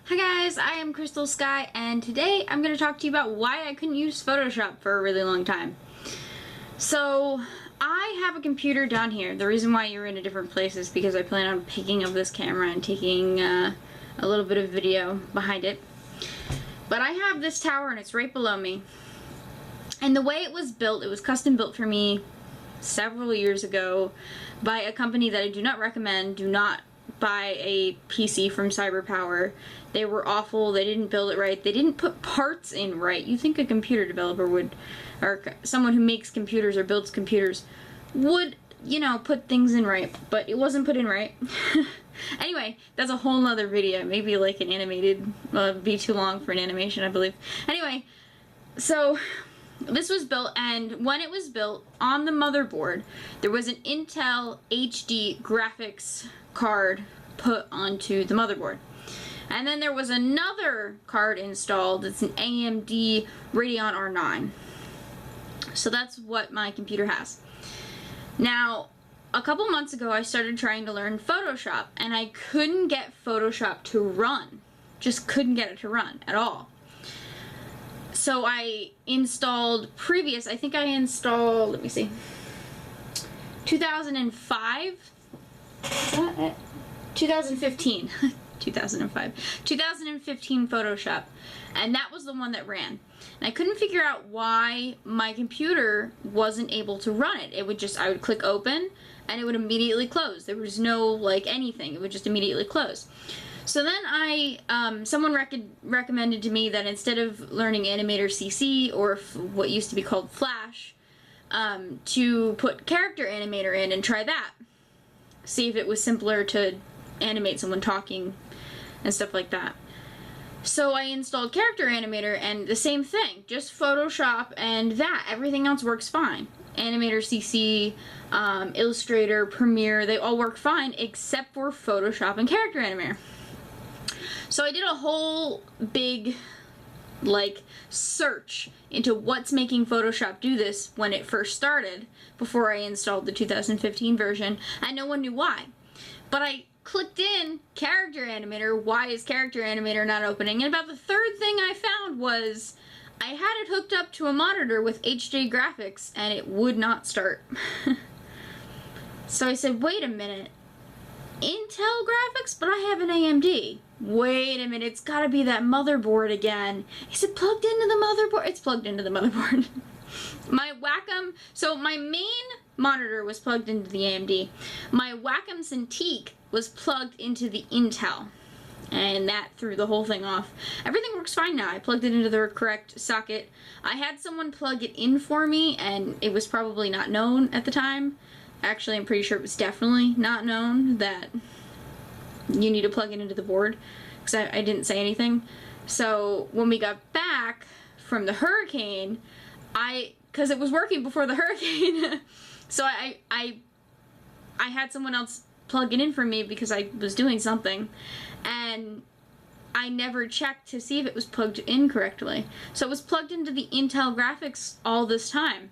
Hi guys, I am Crystal Sky, and today I'm going to talk to you about why I couldn't use Photoshop for a really long time. So, I have a computer down here. The reason why you're in a different place is because I plan on picking up this camera and taking a little bit of video behind it. But I have this tower and it's right below me. And the way it was built, it was custom built for me several years ago by a company that I do not recommend. Do not buy a PC from CyberPower. They were awful. They didn't build it right. They didn't put parts in right. You think a computer developer would, or someone who makes computers or builds computers would, you know, put things in right, but it wasn't put in right. Anyway, that's a whole nother video. Maybe like an animated, it'd be too long for an animation, I believe. Anyway, so this was built, and when it was built, on the motherboard, there was an Intel HD graphics card put onto the motherboard. And then there was another card installed. It's an AMD Radeon R9. So that's what my computer has. Now, a couple months ago, I started trying to learn Photoshop, and I couldn't get Photoshop to run. Just couldn't get it to run at all. So I installed I think I installed, let me see, 2005? Is that it? 2015. 2015 Photoshop. And that was the one that ran. And I couldn't figure out why my computer wasn't able to run it. It would just, I would click open and it would immediately close. There was no, like, anything. It would just immediately close. So then someone recommended to me that instead of learning Animator CC, or what used to be called Flash, to put Character Animator in and try that. See if it was simpler to animate someone talking and stuff like that. So I installed Character Animator, and the same thing, just Photoshop and that. Everything else works fine. Animator CC, Illustrator, Premiere, they all work fine except for Photoshop and Character Animator. So I did a whole big, like, search into what's making Photoshop do this when it first started, before I installed the 2015 version, and no one knew why. But I clicked in Character Animator, why is Character Animator not opening? And about the third thing I found was I had it hooked up to a monitor with HD graphics and it would not start. So I said, wait a minute, Intel graphics? But I have an AMD. Wait a minute, it's gotta be that motherboard again. Is it plugged into the motherboard? It's plugged into the motherboard. My Wacom, so my main monitor was plugged into the AMD. My Wacom Cintiq was plugged into the Intel. And that threw the whole thing off. Everything works fine now. I plugged it into the correct socket. I had someone plug it in for me, and it was probably not known at the time. Actually, I'm pretty sure it was definitely not known that you need to plug it into the board, because I didn't say anything. So when we got back from the hurricane, because it was working before the hurricane, so I had someone else plug it in for me because I was doing something, and I never checked to see if it was plugged in correctly. So it was plugged into the Intel graphics all this time.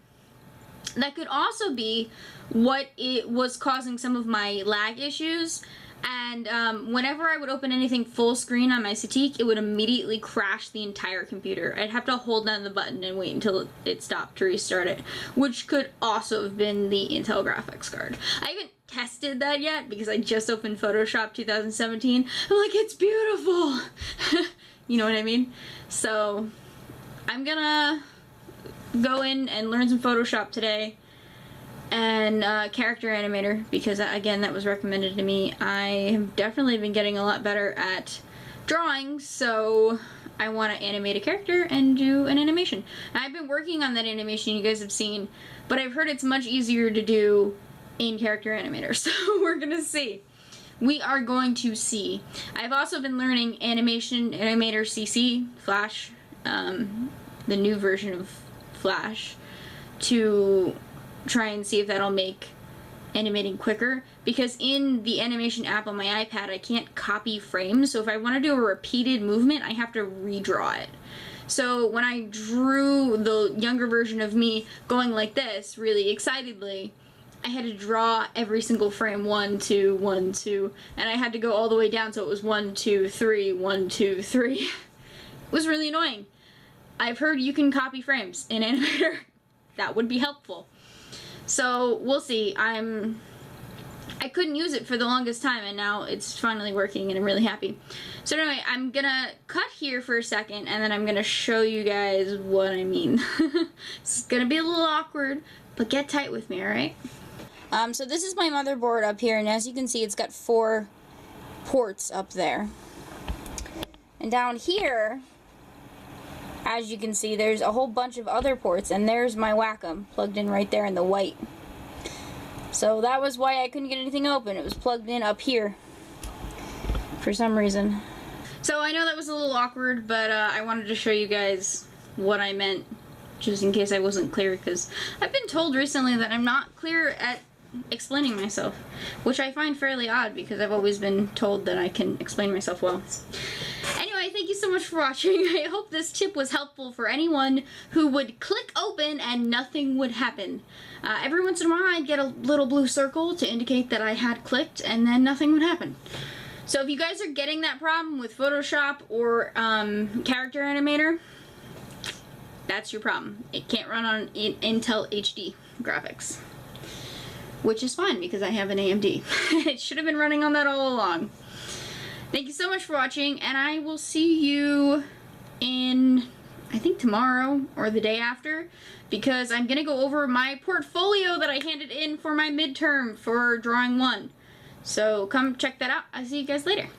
That could also be what it was causing some of my lag issues. And whenever I would open anything full screen on my Cintiq, it would immediately crash the entire computer. I'd have to hold down the button and wait until it stopped to restart it, which could also have been the Intel graphics card. I haven't tested that yet because I just opened Photoshop 2017. I'm like, it's beautiful! You know what I mean? So I'm gonna go in and learn some Photoshop today, and Character Animator, because again, that was recommended to me. I have definitely been getting a lot better at drawing, so I want to animate a character and do an animation. I've been working on that animation you guys have seen, but I've heard it's much easier to do in Character Animator, so we're gonna see. We are going to see. I've also been learning Animator CC, Flash, the new version of Flash, to try and see if that'll make animating quicker, because in the animation app on my iPad I can't copy frames, so if I want to do a repeated movement I have to redraw it. So when I drew the younger version of me going like this really excitedly, I had to draw every single frame 1, 2, 1, 2, and I had to go all the way down so it was 1, 2, 3, 1, 2, 3. It was really annoying. I've heard you can copy frames in Animator. That would be helpful. So we'll see. I couldn't use it for the longest time, and now it's finally working and I'm really happy. So anyway, I'm gonna cut here for a second and then I'm gonna show you guys what I mean. It's gonna be a little awkward, but get tight with me, alright? So this is my motherboard up here, and as you can see, it's got 4 ports up there. And down here, as you can see, there's a whole bunch of other ports, and there's my Wacom plugged in right there in the white. So that was why I couldn't get anything open. It was plugged in up here for some reason. So I know that was a little awkward, but I wanted to show you guys what I meant, just in case I wasn't clear, because I've been told recently that I'm not clear at explaining myself, which I find fairly odd because I've always been told that I can explain myself well. Anyway, thank you so much for watching. I hope this tip was helpful for anyone who would click open and nothing would happen. Every once in a while I'd get a little blue circle to indicate that I had clicked, and then nothing would happen. So if you guys are getting that problem with Photoshop or Character Animator, that's your problem. It can't run on Intel HD graphics. Which is fine because I have an AMD. It should have been running on that all along. Thank you so much for watching, and I will see you in, I think, tomorrow or the day after, because I'm gonna go over my portfolio that I handed in for my midterm for Drawing 1. So come check that out. I'll see you guys later.